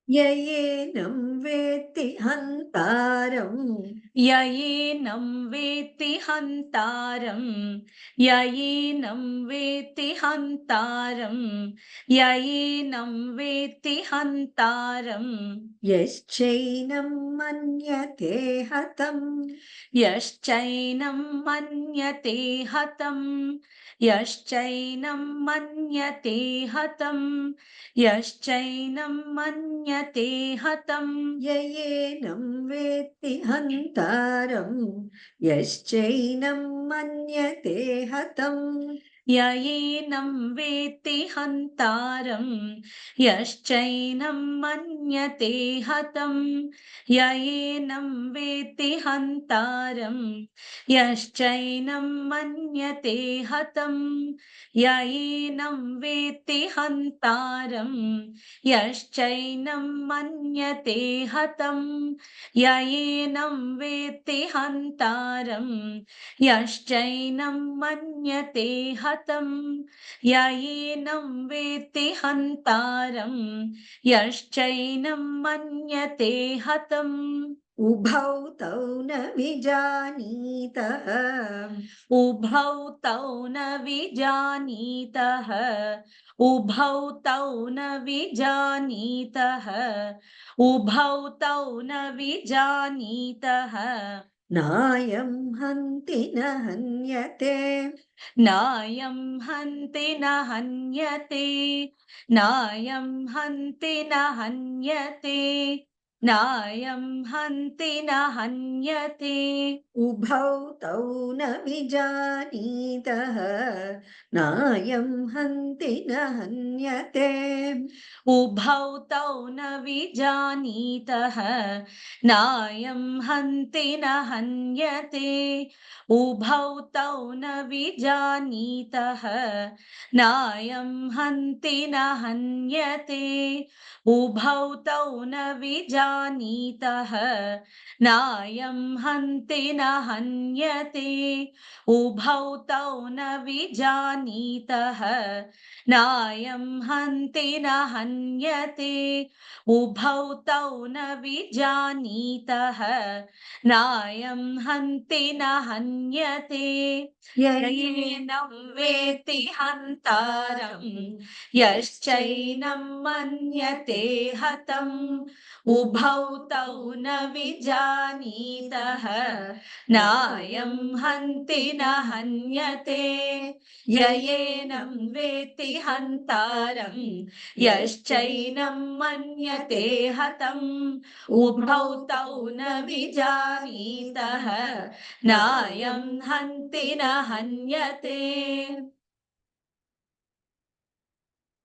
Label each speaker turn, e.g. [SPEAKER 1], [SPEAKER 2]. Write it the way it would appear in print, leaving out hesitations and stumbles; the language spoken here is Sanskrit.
[SPEAKER 1] ययेनं वेत्ति हन्तारम्
[SPEAKER 2] ययेनं वेत्ति हन्तारम् ययेनं वेत्ति हन्तारम् ययेनं वेत्ति हन्तारम्
[SPEAKER 1] यश्चैनं मन्यते हतम्
[SPEAKER 2] यश्चैनं मन्यते हतम् यश्चैनं मन्यते हतम् यश्चैनं मन्यते हतम्
[SPEAKER 1] ययेनं वेत्ति हन्तारम् यश्चैनं मन्यते हतम्
[SPEAKER 2] ययेनं वेत्ति हन्तारम् यश्चैनं मन्यते हतम् ययेनं वेत्ति हन्तारम् यश्चैनं मन्यते हतम् ययेनं वेत्ति हन्तारम् यश्चैनं मन्यते हतम् ययेनं वेत्ति हन्तारम् यश्चैनं मन्यते हतम् ययेनं वेत्ति हन्तारम् यश्चैनं मन्यते हतम्
[SPEAKER 1] उभौ तौ न विजानीतः
[SPEAKER 2] उभौ तौ न विजानीतः उभौ तौ न विजानीतः उभौ तौ न विजानीतः
[SPEAKER 1] नायं हन्ति न हन्यते
[SPEAKER 2] नायं हन्ति न हन्यते नायं हन्ति न हन्यते नायं हन्ति न हन्यते
[SPEAKER 1] उभौ तौ न विजानीतः नायं हन्ति न हन्यते
[SPEAKER 2] उभौ तौ न विजानीतः नायं हन्ति न हन्यते उभौ तौ न विजानीतः नायं हन्ति न हन्यते उभौ तौ न विजानीतः नायं हन्ति न हन्यते उभौ तौ न विजानीतः नायं हन्ति न हन्यते उभौ तौ न विजानीतः नायं हन्ति न हन्यते ययेनं वेत्ति हन्तारम् यश्चैनं मन्यते हतम् उभौ तौ न विजानीतः नायं हन्ति न हन्यते ययेनं वेत्ति हन्तारम् यश्चैनं मन्यते हतम् उभौ तौ न विजानीतः नायं हन्ति न हन्यते